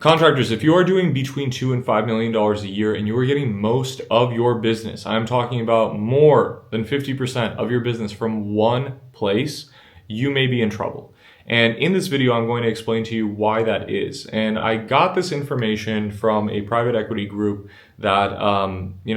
Contractors, if you are doing between $2 and $5 million a year and you are getting most of your business, I'm talking about more than 50% of your business from one place, you may be in trouble. And in this video, I'm going to explain to you why that is. And I got this information from a private equity group that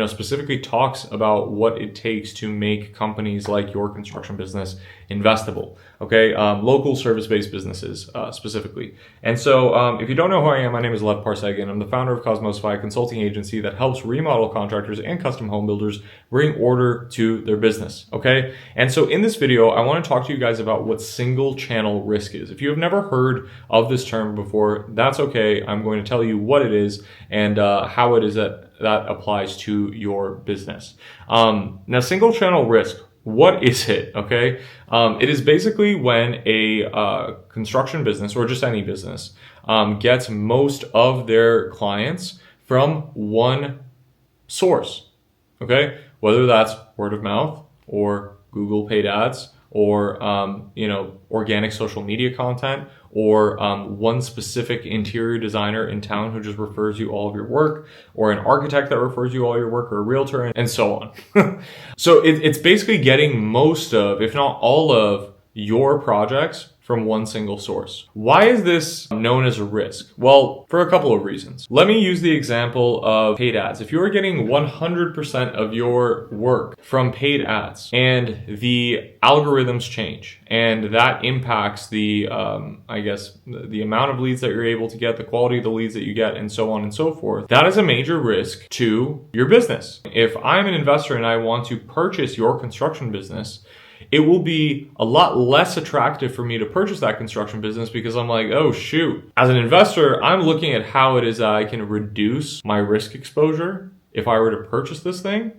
specifically talks about what it takes to make companies like your construction business investable. Okay, local service-based businesses specifically. And so if you don't know who I am, my name is Lev Parsegan. I'm the founder of Cosmosify, a consulting agency that helps remodel contractors and custom home builders bring order to their business. Okay, and so in this video, I want to talk to you guys about what single channel risk is. If you have never heard of this term before, that's okay. I'm going to tell you what it is and how it is that applies to your business. Now, single channel risk, what is it? Okay, it is basically when a construction business or just any business gets most of their clients from one source. Okay, whether that's word of mouth or Google paid ads or organic social media content, or one specific interior designer in town who just refers you all of your work, or an architect that refers you all your work, or a realtor, and so on. So it's basically getting most of, if not all of, your projects from one single source. Why is this known as a risk? Well, for a couple of reasons. Let me use the example of paid ads. If you're getting 100% of your work from paid ads and the algorithms change and that impacts the, the amount of leads that you're able to get, the quality of the leads that you get, and so on and so forth, that is a major risk to your business. If I'm an investor and I want to purchase your construction business, it will be a lot less attractive for me to purchase that construction business because I'm like, oh shoot. As an investor, I'm looking at how it is that I can reduce my risk exposure if I were to purchase this thing.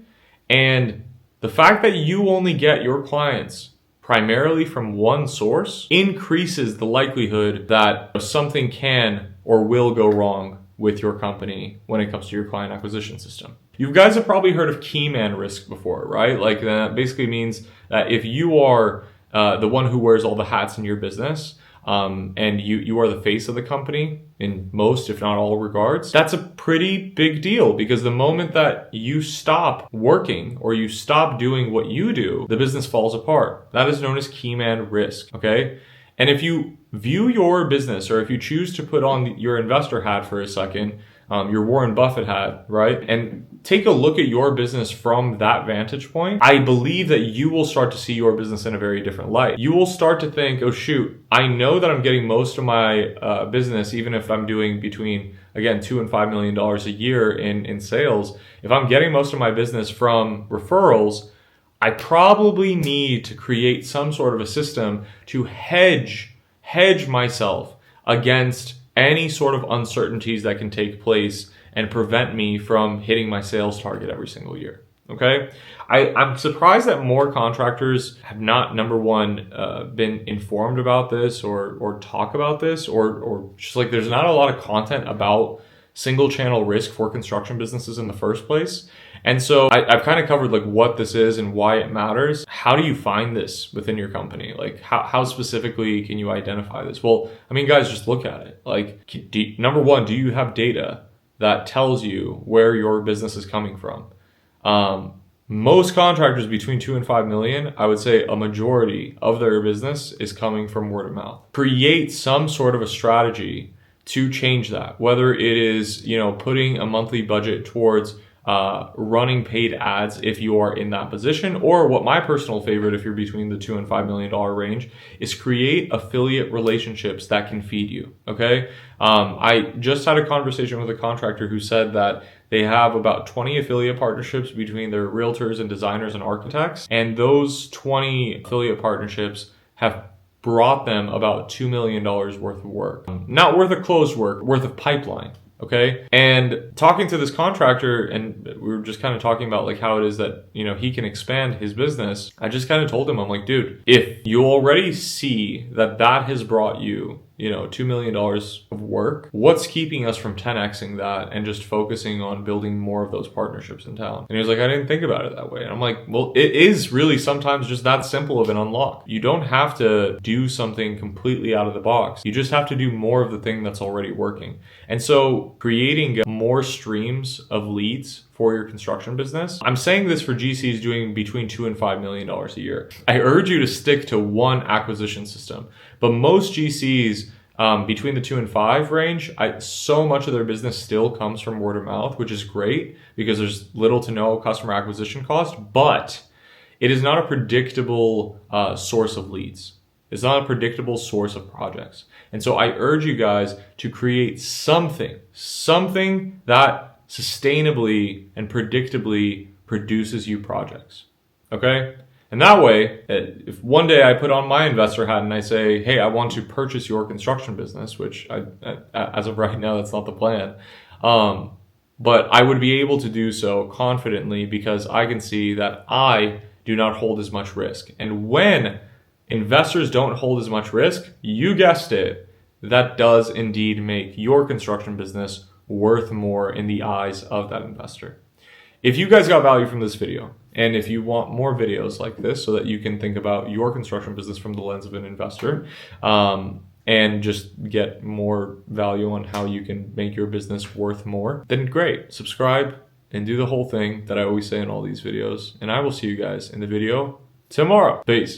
And the fact that you only get your clients primarily from one source increases the likelihood that something can or will go wrong with your company when it comes to your client acquisition system. You guys have probably heard of key man risk before, right? Like that basically means that if you are the one who wears all the hats in your business, and you are the face of the company in most, if not all regards, that's a pretty big deal because the moment that you stop working or you stop doing what you do, the business falls apart. That is known as key man risk, okay? And if you view your business, or if you choose to put on your investor hat for a second, your Warren Buffett hat, right? And take a look at your business from that vantage point, I believe that you will start to see your business in a very different light. You will start to think, oh shoot, I know that I'm getting most of my business, even if I'm doing between, again, $2 and $5 million a year in sales. If I'm getting most of my business from referrals, I probably need to create some sort of a system to hedge myself against any sort of uncertainties that can take place and prevent me from hitting my sales target every single year. Okay? I'm surprised that more contractors have not, number one, been informed about this or talk about this, or just like there's not a lot of content about single channel risk for construction businesses in the first place. And so I've kind of covered like what this is and why it matters. How do you find this within your company? Like how specifically can you identify this? Well, I mean, guys, just look at it. Like number one, do you have data that tells you where your business is coming from? Most contractors between 2 and 5 million, I would say a majority of their business is coming from word of mouth. Create some sort of a strategy to change that, whether it is, putting a monthly budget towards running paid ads if you are in that position, or what my personal favorite, if you're between the $2 and $5 million range, is create affiliate relationships that can feed you. Okay. I just had a conversation with a contractor who said that they have about 20 affiliate partnerships between their realtors and designers and architects. And those 20 affiliate partnerships have brought them about $2 million worth of work. Not worth of closed work, worth of pipeline. Okay. And talking to this contractor, and we were just kind of talking about like how it is that, he can expand his business. I just kind of told him, I'm like, dude, if you already see that has brought you $2 million of work, what's keeping us from 10xing that and just focusing on building more of those partnerships in town? And he was like, I didn't think about it that way. And I'm like, well, it is really sometimes just that simple of an unlock. You don't have to do something completely out of the box. You just have to do more of the thing that's already working. And so creating more streams of leads for your construction business. I'm saying this for GCs doing between $2 and $5 million a year. I urge you to stick to one acquisition system, but most GCs between the 2 and 5 range, so much of their business still comes from word of mouth, which is great because there's little to no customer acquisition cost, but it is not a predictable source of leads. It's not a predictable source of projects. And so I urge you guys to create something that sustainably and predictably produces you projects. Okay? And that way, if one day I put on my investor hat and I say, hey, I want to purchase your construction business, which as of right now, that's not the plan. But I would be able to do so confidently because I can see that I do not hold as much risk. And when investors don't hold as much risk, you guessed it, that does indeed make your construction business worth more in the eyes of that investor. If you guys got value from this video, and if you want more videos like this so that you can think about your construction business from the lens of an investor, and just get more value on how you can make your business worth more, then great. Subscribe and do the whole thing that I always say in all these videos. And I will see you guys in the video tomorrow. Peace.